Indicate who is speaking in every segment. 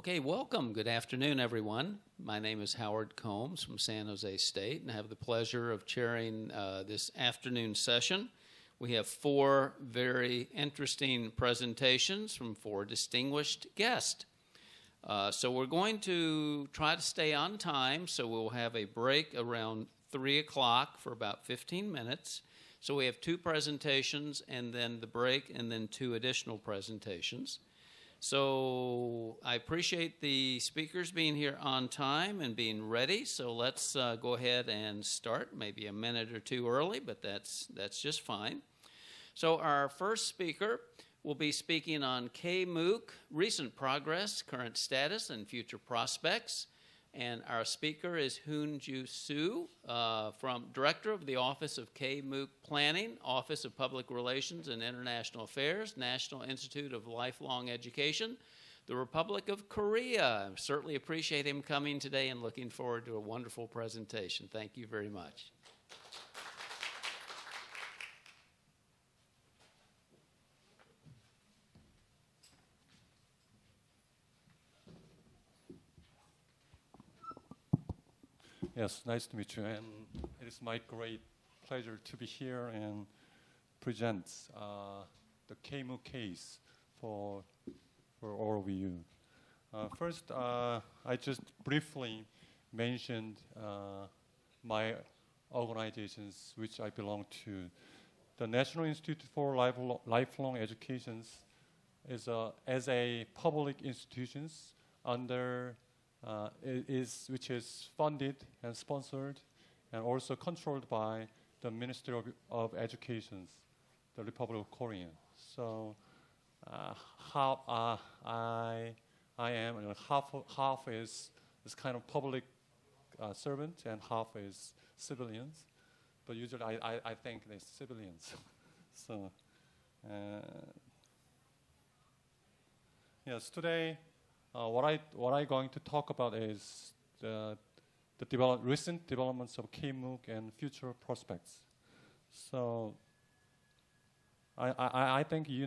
Speaker 1: Okay, welcome. Good afternoon, everyone. My name is Howard Combs from San Jose State, and I have the pleasure of chairing this afternoon session. We have four very interesting presentations from four distinguished guests. So we're going to try to stay on time, so we'll have a break around 3 o'clock for about 15 minutes. So we have two presentations, and then the break, and then two additional presentations. So I appreciate the speakers being here on time and being ready. So let's go ahead and start, maybe a minute or two early, but that's just fine. So our first speaker will be speaking on K-MOOC, recent progress, current status, and future prospects. And our speaker is Heon Joo Suh, Director of the Office of K-MOOC Planning, Office of Public Relations and International Affairs, National Institute of Lifelong Education, the Republic of Korea. I certainly appreciate him coming today and looking forward to a wonderful presentation. Thank you very much.
Speaker 2: Yes, nice to meet you, and it is my great pleasure to be here and present the K-MOOC case for all of you. First, I just briefly mentioned my organizations which I belong to. The National Institute for Lifelong Education is as a public institutions under which is funded and sponsored and also controlled by the Ministry of Education, the Republic of Korea. So how I am, half is kind of public servant and half is civilians, but usually I think they're civilians. So yes, today. What I'm going to talk about is the recent developments of K-MOOC and future prospects. So I think you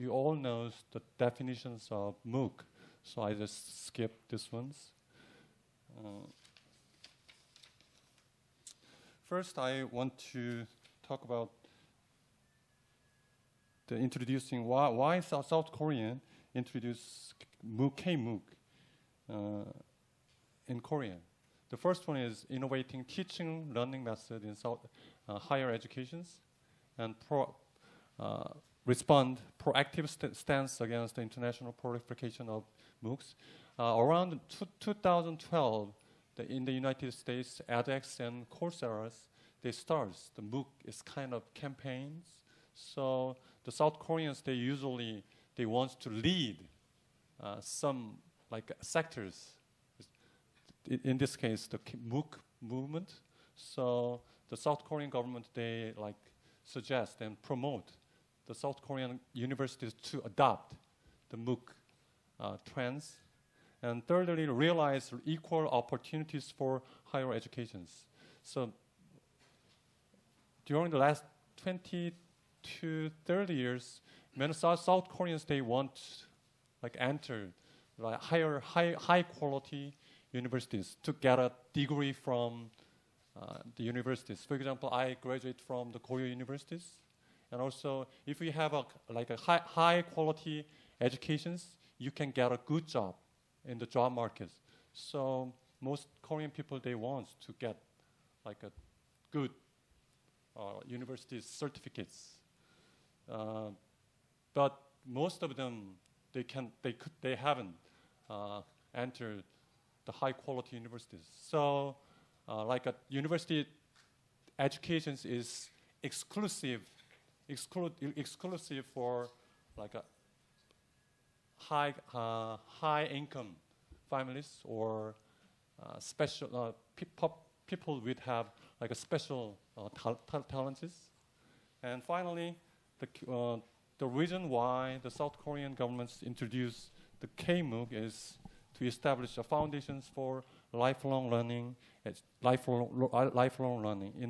Speaker 2: all know the definitions of MOOC. So I just skip these ones. First, I want to talk about the introducing why South Korean introduced K-MOOC in Korea. The first one is innovating teaching learning method in higher educations and respond proactive stance against the international proliferation of MOOCs. Around 2012, in the United States, edX and Coursera, they start the MOOC is kind of campaigns. So the South Koreans, they want to lead some like sectors. In this case, the MOOC movement. So the South Korean government, they like suggest and promote the South Korean universities to adopt the MOOC trends. And thirdly, realize equal opportunities for higher educations. So during the last 20 to 30 years, many South Koreans, they want like enter like high quality universities to get a degree from the universities. For example, I graduate from the Korea universities, and also if you have a high quality educations, you can get a good job in the job market. So most Korean people, they want to get like a good university certificates, but most of them they haven't entered the high quality universities. So like a university education is exclusive for like a high income families or special people would have like a special talents. And finally, the reason why the South Korean governments introduced the K-MOOC is to establish the foundations for lifelong learning in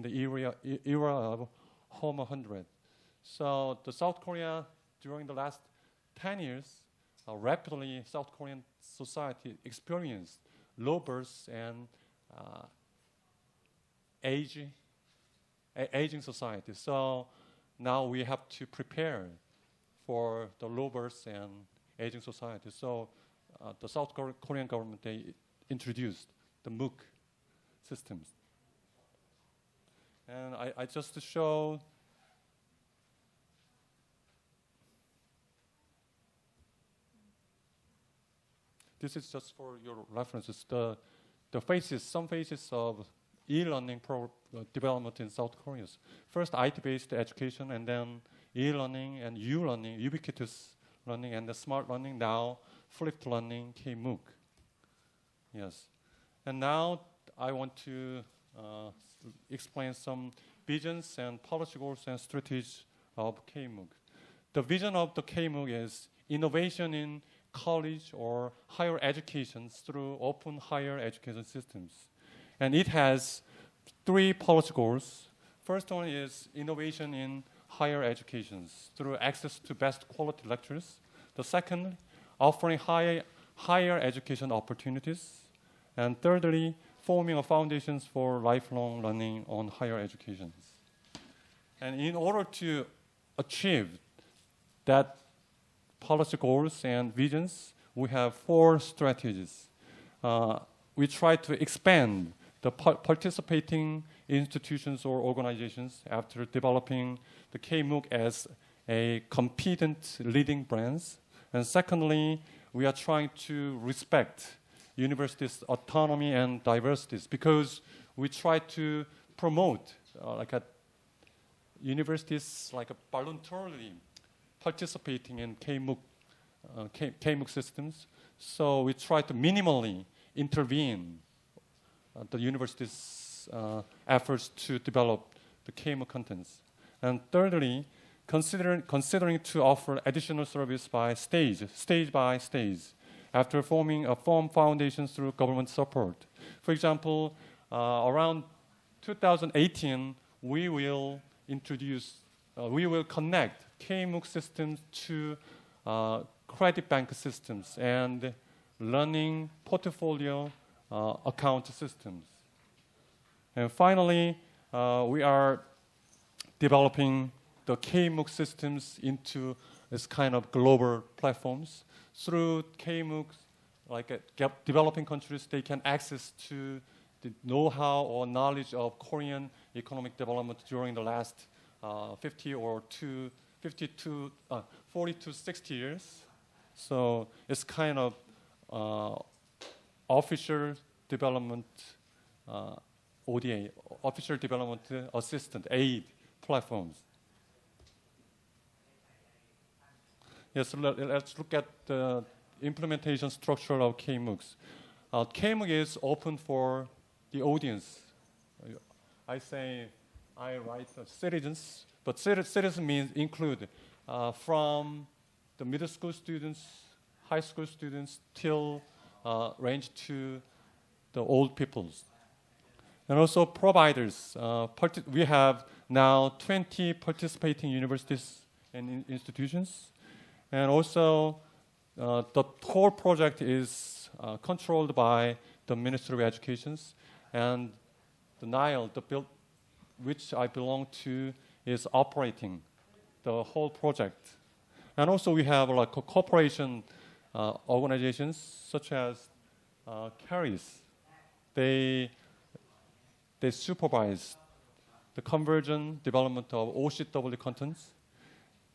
Speaker 2: the era of Home 100. So the South Korea during the last 10 years rapidly South Korean society experienced low births and aging society. So now we have to prepare for the low births and aging society. So the South Korean government, they introduced the MOOC systems. And I just show this is just for your references. The phases, some phases of e-learning development in South Korea. First, IT-based education, and then e-learning and U-learning, ubiquitous learning, and the smart learning. Now, flipped learning, K-MOOC. Yes. And now I want to explain some visions and policy goals and strategies of K-MOOC. The vision of the K-MOOC is innovation in college or higher education through open higher education systems. And it has 3 policy goals. First one is innovation in higher education through access to best quality lectures. The second, offering higher education opportunities. And thirdly, forming a foundations for lifelong learning on higher education. And in order to achieve that policy goals and visions, we have 4 strategies. We try to expand the participating institutions or organizations after developing the K-MOOC as a competent leading brands. And secondly, we are trying to respect universities' autonomy and diversities because we try to promote universities voluntarily participating in K-MOOC systems. So we try to minimally intervene the university's efforts to develop the K-MOOC contents. And thirdly, considering to offer additional service by stage by stage, after forming a firm foundation through government support. For example, around 2018, we will connect K-MOOC systems to credit bank systems and learning portfolio account systems. And finally, we are developing the K-MOOC systems into this kind of global platforms. Through K-MOOCs, developing countries, they can access to the know-how or knowledge of Korean economic development during the last 40 to 60 years. So it's kind of official development ODA, official development assistant aid platforms. Yes, let's look at the implementation structure of K-MOOCs. K-MOOC is open for the audience. I write citizens, but citizen means include from the middle school students, high school students, till range to the old peoples. And also providers. We have now 20 participating universities and institutions. And also, the whole project is controlled by the Ministry of Education, and the NILE, which I belong to, is operating the whole project. And also, we have cooperation organizations such as CARIS. They supervise the conversion development of OCW contents,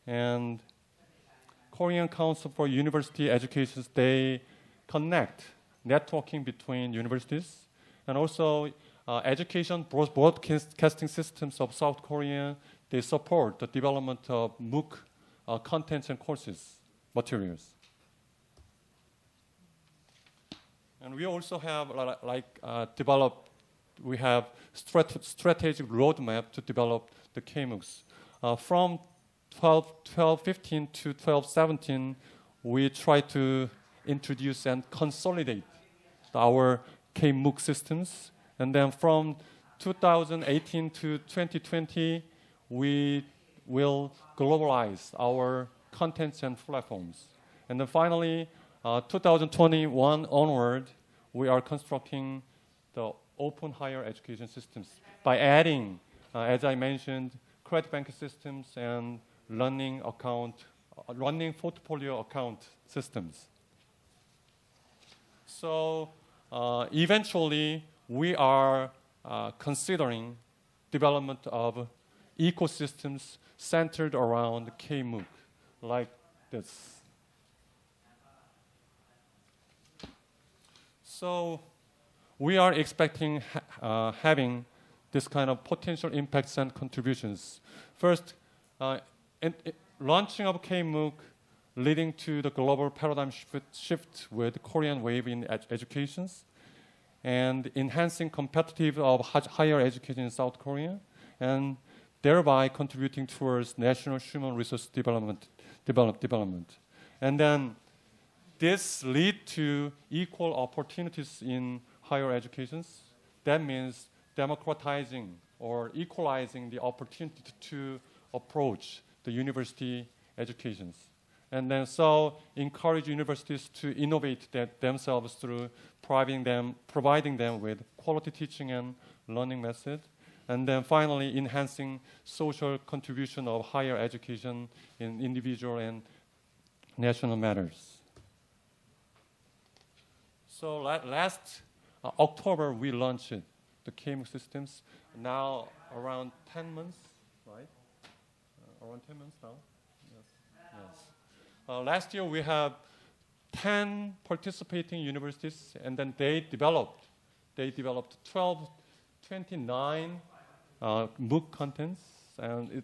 Speaker 2: and Korean Council for University Education, they connect networking between universities, and also education broadcasting systems of South Korea, they support the development of MOOC contents and courses, materials. And we also have we have strategic roadmap to develop the K-MOOCs. From 12-15 to 12-17, we try to introduce and consolidate our K-MOOC systems. And then from 2018 to 2020, we will globalize our contents and platforms. And then finally, 2021 onward, we are constructing the open higher education systems by adding, as I mentioned, credit bank systems and learning portfolio account systems. So eventually, we are considering development of ecosystems centered around K-MOOC, like this. So we are expecting having this kind of potential impacts and contributions. First, launching of K-MOOC leading to the global paradigm shift with Korean wave in educations, and enhancing competitive of higher education in South Korea, and thereby contributing towards national human resource development. And then this lead to equal opportunities in higher educations. That means democratizing or equalizing the opportunity to approach the university educations. And then so encourage universities to innovate themselves through providing them with quality teaching and learning method. And then finally, enhancing social contribution of higher education in individual and national matters. So last October, we launched the K-MOOC systems. Now around 10 months, right? Around 10 months now? Yes. Last year, we have 10 participating universities, and then they developed 29 MOOC contents, and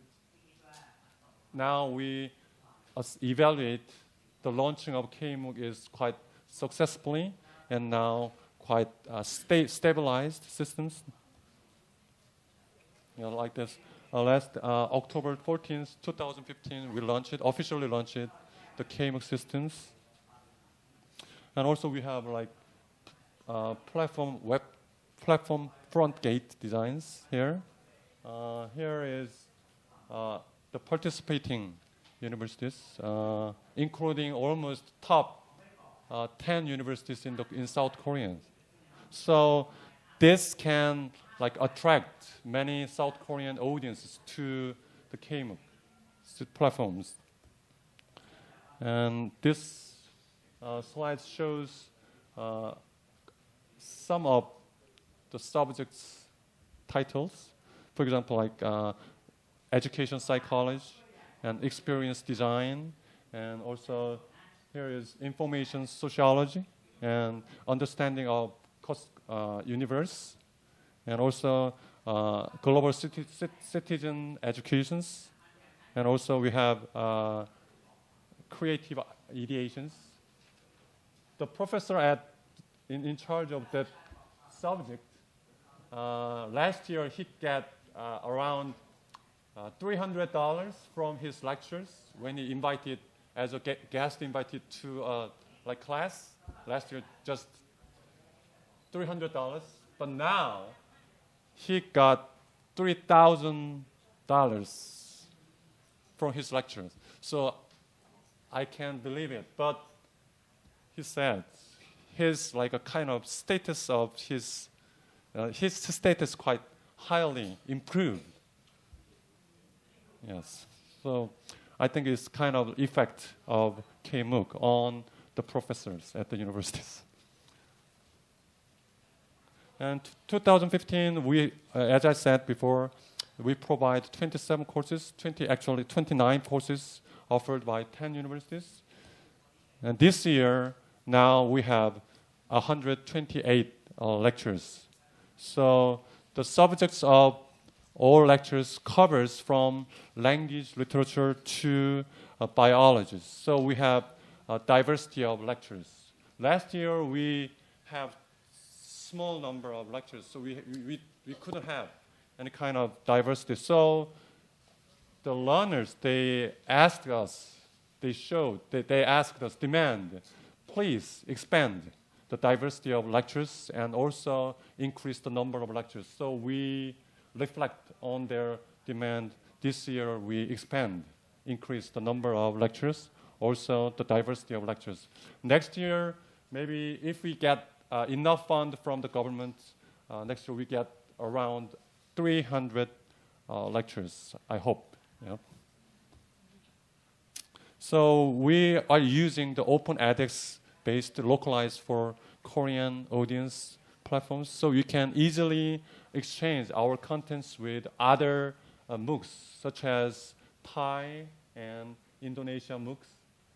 Speaker 2: now we evaluate the launching of K-MOOC is quite successfully, and now quite stabilized systems. Like this. Last October 14th, 2015, we officially launched the K-MOOC systems. And also we have like web platform front gate designs here. Here is the participating universities, including almost top 10 universities in South Korea. So this can attract many South Korean audiences to the K-MOOC platforms. And this slide shows some of the subjects titles. For example, education psychology and experience design, and also here is information sociology and understanding of universe, and also global citizen educations, and also we have creative ideations. The professor in charge of that subject, last year he got around $300 from his lectures when he invited as a guest invited to class. Last year just $300, but now he got $3,000 from his lectures. So I can't believe it, but he said his a kind of status of his status quite highly improved. Yes, so I think it's kind of effect of K-MOOC on the professors at the universities. And 2015, we, as I said before, we provide 27 courses, 29 courses offered by 10 universities. And this year, now we have 128 lectures. So the subjects of all lectures covers from language, literature to biology. So we have a diversity of lectures. Last year, we have small number of lectures, so we couldn't have any kind of diversity. So the learners, they asked us, demand, please expand the diversity of lectures and also increase the number of lectures. So we reflect on their demand. This year we increase the number of lectures also the diversity of lectures. Next year, maybe if we get enough fund from the government, next year we get around 300 lectures, I hope. Yeah. So we are using the open edX-based localized for Korean audience platforms, so you can easily exchange our contents with other MOOCs, such as Thai and Indonesia MOOCs,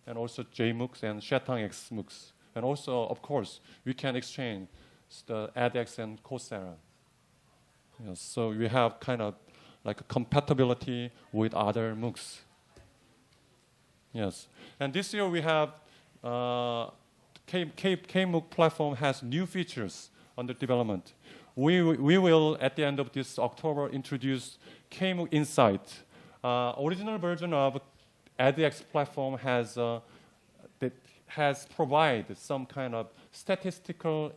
Speaker 2: and also JMOOCs and Shatang-X MOOCs. And also, of course, we can exchange the edX and Coursera. Yes, so we have kind of like a compatibility with other MOOCs. Yes, and this year we have K-MOOC platform has new features under development. We will, at the end of this October, introduce K-MOOC Insight. Original version of edX platform has provided some kind of statistical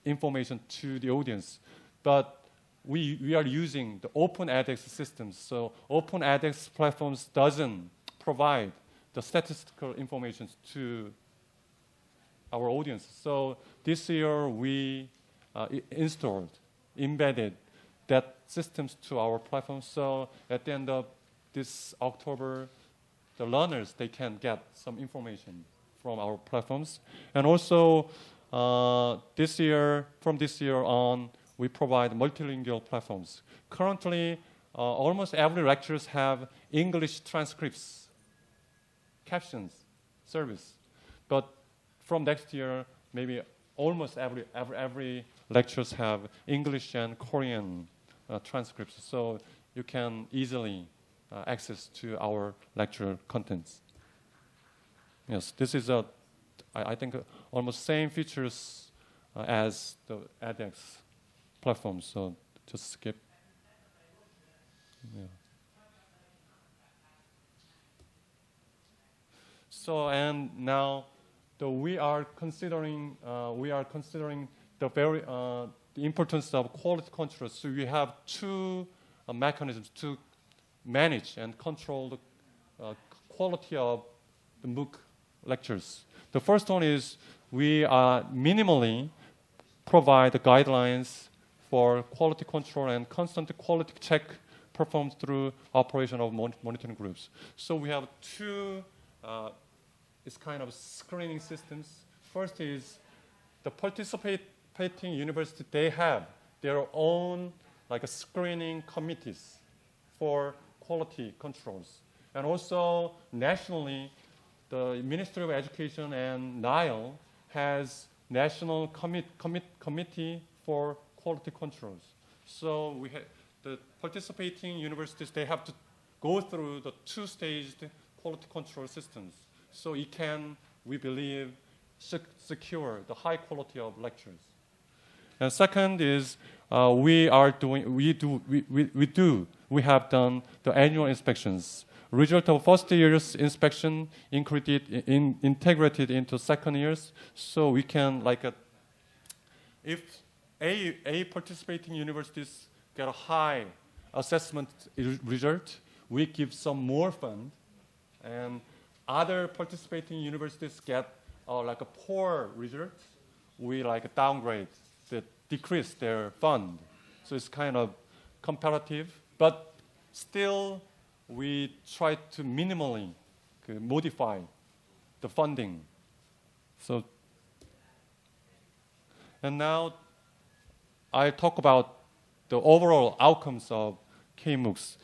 Speaker 2: information to the audience, but we are using the open edX systems. So open edX platforms doesn't provide the statistical information to our audience. So this year we embedded that systems to our platform. So at the end of this October, the learners, they can get some information from our platforms. And also from this year on, we provide multilingual platforms. Currently, almost every lectures have English transcripts, captions, service. But from next year, maybe almost every lectures have English and Korean transcripts, so you can easily access to our lecture contents. Yes, this is I think almost same features as the edX platform. So just skip. Yeah. So and now we are considering the importance of quality control. So we have two mechanisms to manage and control the quality of the MOOC lectures. The first one is we minimally provide the guidelines for quality control and constant quality check performed through operation of monitoring groups. So we have two it's kind of screening systems. First is the participating university, they have their own like a screening committees for quality controls. And also nationally, the Ministry of Education and NIL has national committee for quality controls. So the participating universities, they have to go through the two-staged quality control systems. So it can, we believe, secure the high quality of lectures. And second is we have done the annual inspections. Result of first year's inspection integrated into second year's, so we can if a participating universities get a high assessment result, we give some more fund, and other participating universities get a poor result, we downgrade, decrease their fund. So it's kind of comparative, but still we try to minimally modify the funding. So, and now I talk about the overall outcomes of K-MOOCs.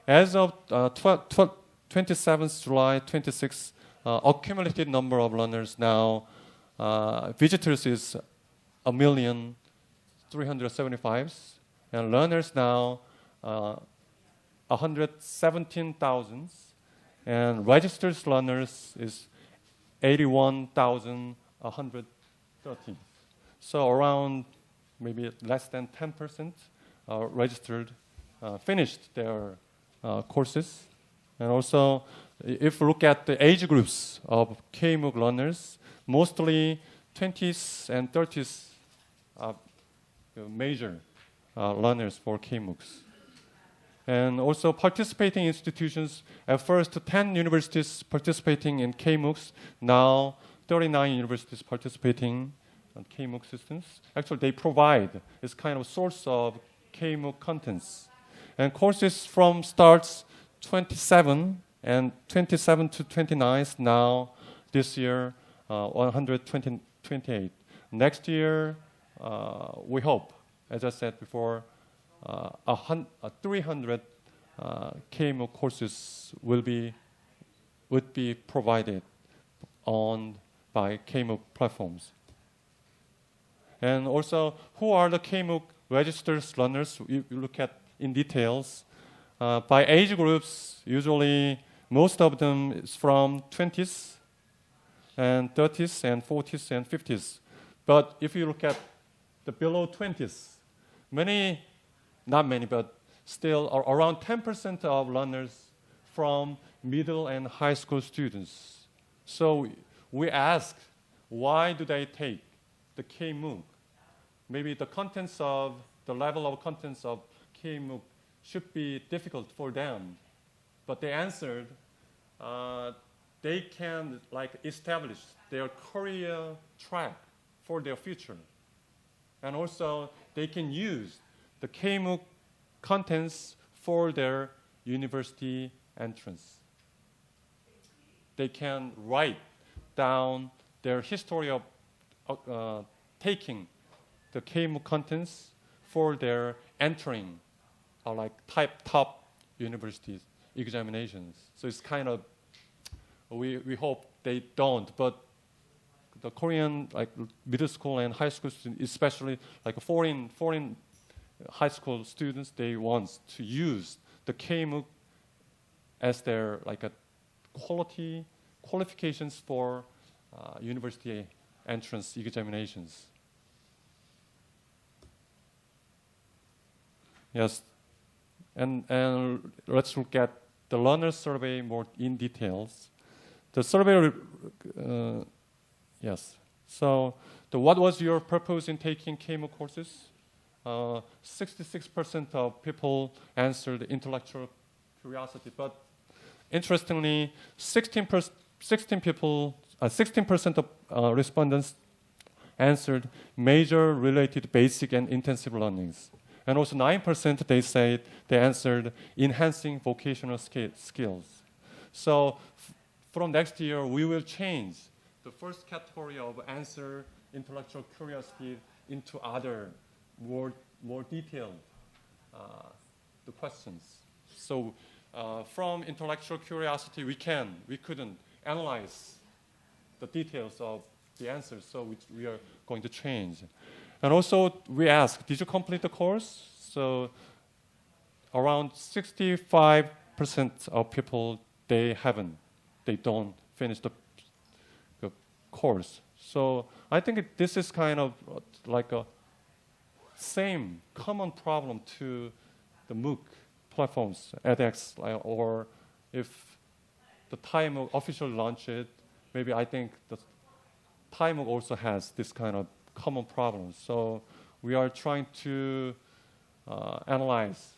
Speaker 2: As of 27th July 26, accumulated number of learners now, visitors is 1,375,000, and learners now 117,000, and registered learners is 81,130. So around maybe less than 10% registered, finished their courses. And also, if you look at the age groups of K-MOOC learners, mostly 20s and 30s are major learners for K-MOOCs. And also participating institutions, at first 10 universities participating in K-MOOCs, now 39 universities participating in K-MOOC systems. Actually, they provide this kind of source of K-MOOC contents. And courses from starts 27 to 29, now this year 128. Next year, we hope, as I said before, 300 K-MOOC courses would be provided by K-MOOC platforms. And also, who are the K-MOOC registered learners? You look at in details. By age groups, usually most of them is from 20s and 30s and 40s and 50s. But if you look at the below 20s, not many, but still around 10% of learners from middle and high school students. So we ask, why do they take the K-MOOC? Maybe the level of contents of K-MOOC should be difficult for them. But they answered, they can establish their career track for their future. And also, they can use the K-MOOC contents for their university entrance. They can write down their history of taking the K-MOOC contents for their entering top universities examinations. So it's kind of, we hope they don't, but the Korean middle school and high school students, especially foreign high school students, they want to use the K-MOOC as their qualifications for university entrance examinations. Yes, and let's look at the learner survey more in details. The survey, yes. So, what was your purpose in taking K-MOOC courses? 66% of people answered intellectual curiosity, but interestingly, 16% of respondents answered major-related basic and intensive learnings. And also 9% they said they answered enhancing vocational skills. So from next year, we will change the first category of answer intellectual curiosity into other more detailed the questions. So from intellectual curiosity, we couldn't analyze the details of the answers, so we are going to change. And also, we asked, did you complete the course? So around 65% of people, they don't finish the course. So I think this is kind of like a same common problem to the MOOC platforms, edX, or if the TiMOOC officially launched it, maybe I think the TiMOOC also has this kind of common problems. So we are trying to analyze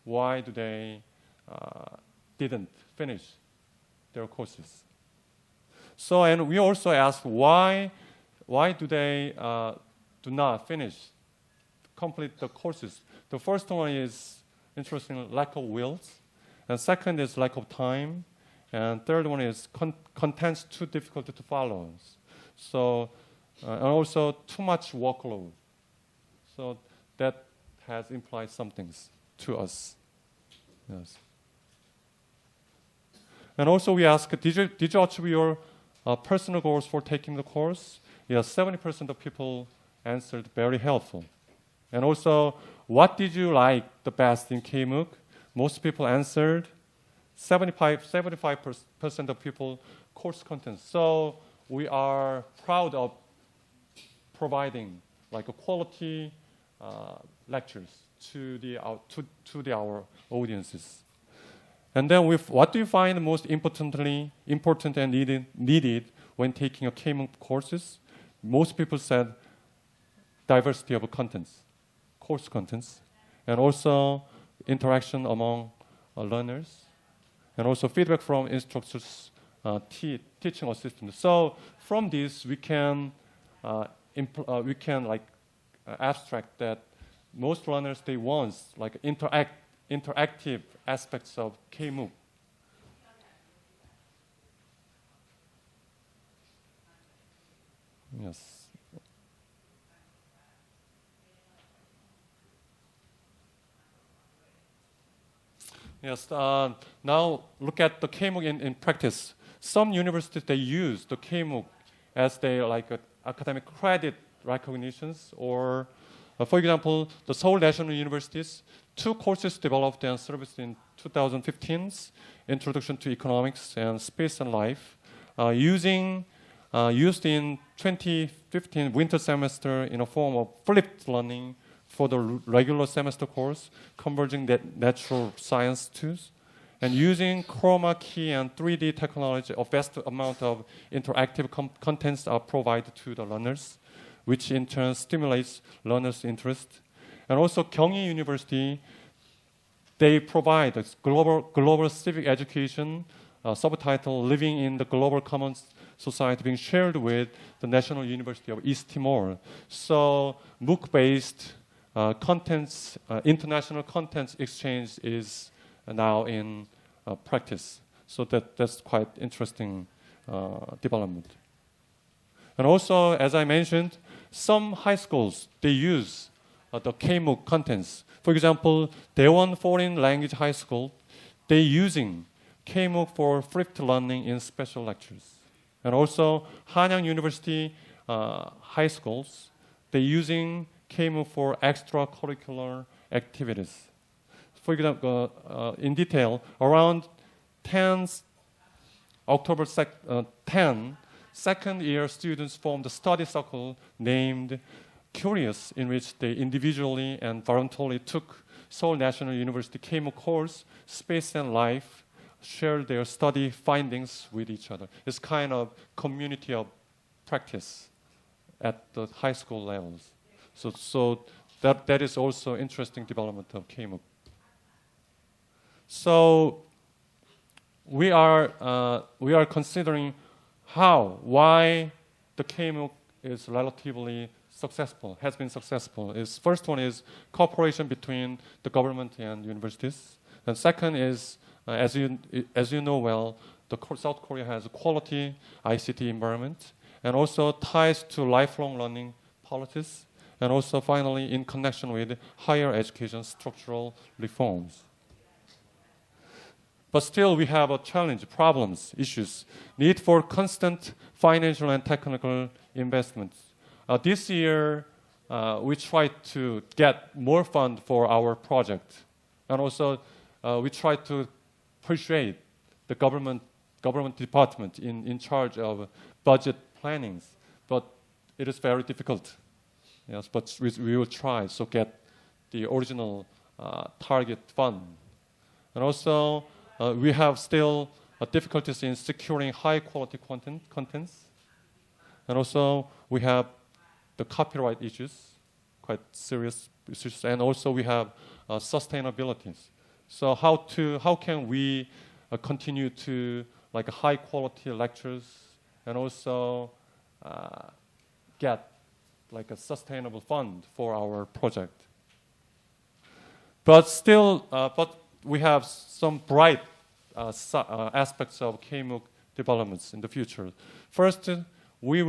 Speaker 2: why do they didn't finish their courses. So, and we also asked why do they do not complete the courses. The first one is interesting, lack of wills, and second is lack of time, and third one is contents too difficult to follow. So, and also too much workload. So that has implied some things to us. Yes. And also we asked, did you achieve your personal goals for taking the course? Yes, 70% of people answered very helpful. And also, what did you like the best in K-MOOC? Most people answered 75% of people course content. So we are proud of providing like a quality lectures to our audiences. And then what do you find most important and needed when taking a K-MOOC courses? Most people said diversity of contents, course contents, and also interaction among learners, and also feedback from instructors, teaching assistants. So from this, we can abstract that most learners, they want like interactive aspects of K-MOOC. Yes. Yes. Now look at the K-MOOC in practice. Some universities, they use the K-MOOC as their academic credit recognitions, or for example, the Seoul National University's 2 courses developed and serviced in 2015's Introduction to Economics and Space and Life, used in 2015 winter semester in a form of flipped learning for the regular semester course, converging natural science tools, and using chroma key and 3D technology. A vast amount of interactive contents are provided to the learners, which in turn stimulates learners' interest. And also Gyeonggi University, they provide a global civic education, subtitle Living in the Global Commons Society, being shared with the National University of East Timor. So MOOC-based contents, international contents exchange is now in practice. So that's quite interesting development. And also, as I mentioned, some high schools, they use the K-MOOC contents. For example, Daewon Foreign Language High School, they're using K-MOOC for flipped learning in special lectures. And also, Hanyang University high schools, they're using K-MOOC for extracurricular activities. For example, in detail, around 10 October 10, second-year students formed a study circle named Curious, in which they individually and voluntarily took Seoul National University K-MOOC course, Space and Life, shared their study findings with each other. It's kind of community of practice at the high school levels. So that is also interesting development of K-MOOC. So we are considering why the K-MOOC is relatively successful, has been successful. First one is cooperation between the government and universities. And second is, as you know well, South Korea has a quality ICT environment, and also ties to lifelong learning policies, and also finally in connection with higher education structural reforms. But still, we have a challenge, problems, issues, need for constant financial and technical investments. This year, we tried to get more fund for our project, and also we tried to persuade the government department in charge of budget plannings, but it is very difficult. Yes, but we will try to get the original target fund, and also. We have still difficulties in securing high-quality contents. And also, we have the copyright issues, quite serious issues. And also, we have sustainability. So how can we continue to high-quality lectures and also get a sustainable fund for our project? But still, we have some bright aspects of K-MOOC developments in the future. First, we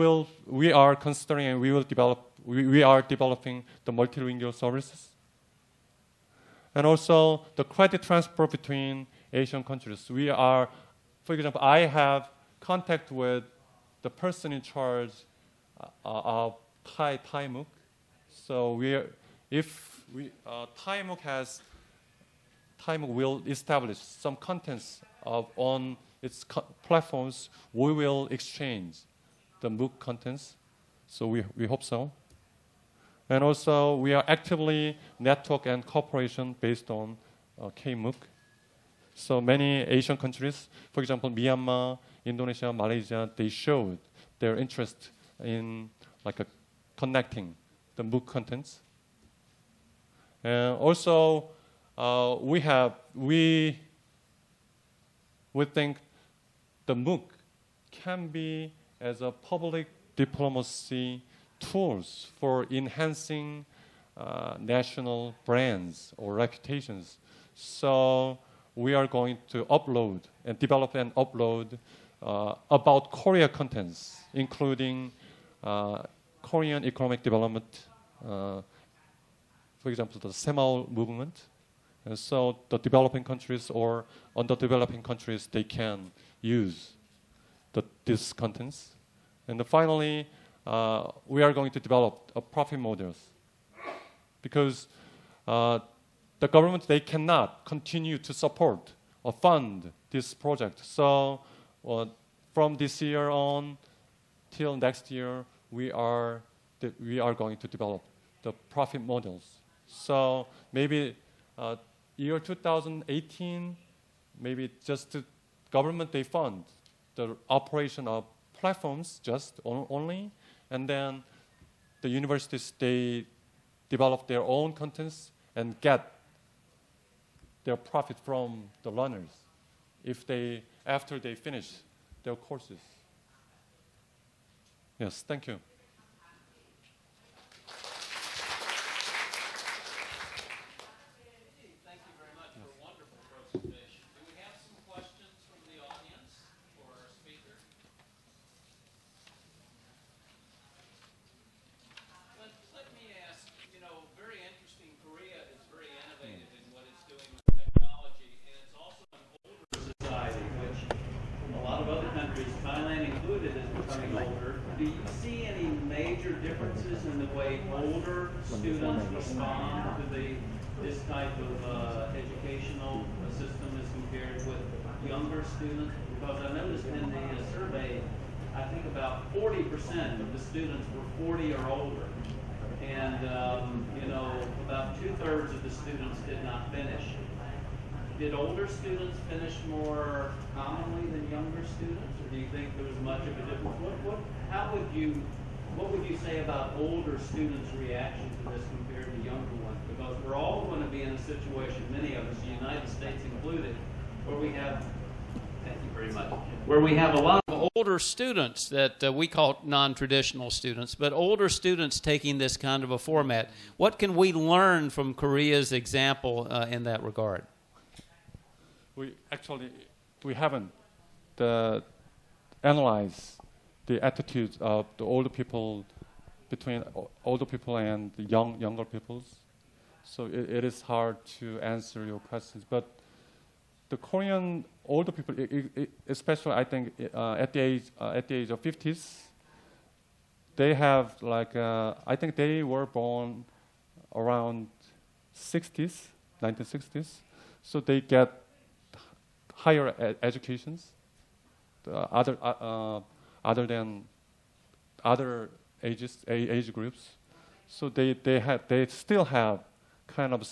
Speaker 2: are considering and we are developing the multilingual services, and also the credit transfer between Asian countries. We are, for example, I have contact with the person in charge of Thai MOOC. So Thai MOOC will establish some contents on its platforms. We will exchange the MOOC contents. So we hope so. And also, we are actively network and cooperation based on K-MOOC. So many Asian countries, for example, Myanmar, Indonesia, Malaysia, they showed their interest in connecting the MOOC contents. Also, we think the MOOC can be as a public diplomacy tools for enhancing national brands or reputations. So we are going to upload and develop and upload about Korea contents, including Korean economic development, for example, the Semaul movement. And so the developing countries or underdeveloping countries, they can use these contents. And finally, we are going to develop profit models because the government, they cannot continue to support or fund this project. So from this year on till next year, we are going to develop the profit models. So maybe year 2018, maybe just the government, they fund the operation of platforms just only, and then the universities, they develop their own contents and get their profit from the learners after they finish their courses. Yes, thank you.
Speaker 1: Thank you very much for a wonderful presentation. Do we have some questions from the audience for our speaker? Let me ask, very interesting. Korea is very innovative in what it's doing with technology, and it's also an older society, which a lot of other countries, Thailand included, is becoming older. Do you see any major differences in the way older students respond to this type of educational system as compared with younger students? Because I noticed in the survey, I think about 40% of the students were 40 or older. And, about 2/3 of the students did not finish. Did older students finish more commonly than younger students, or do you think there was much of a difference? What would you say about older students' reaction to this compared to younger ones? Because we're all going to be in a situation, many of us, the United States included, where we have, thank you very much, where we have a lot of older students that we call non-traditional students, but older students taking this kind of a format. What can we learn from Korea's example in that regard?
Speaker 2: We haven't analyzed the attitudes of the older people between older people and the younger peoples. So it is hard to answer your questions. But the Korean older people, especially I think at the age of 50s, they have I think they were born around 1960s. So they get higher educations, other than other age groups. So they still have kind of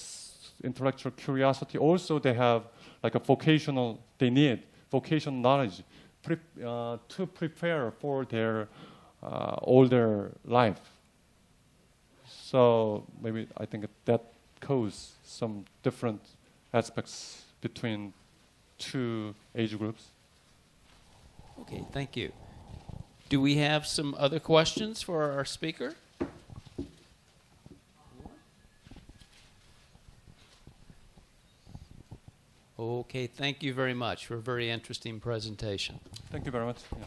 Speaker 2: intellectual curiosity. Also, they have they need vocational knowledge to prepare for their older life. So maybe I think that causes some different aspects between two age groups.
Speaker 1: Okay, thank you. Do we have some other questions for our speaker? Okay, thank you very much for a very interesting presentation.
Speaker 2: Thank you very much. Yeah.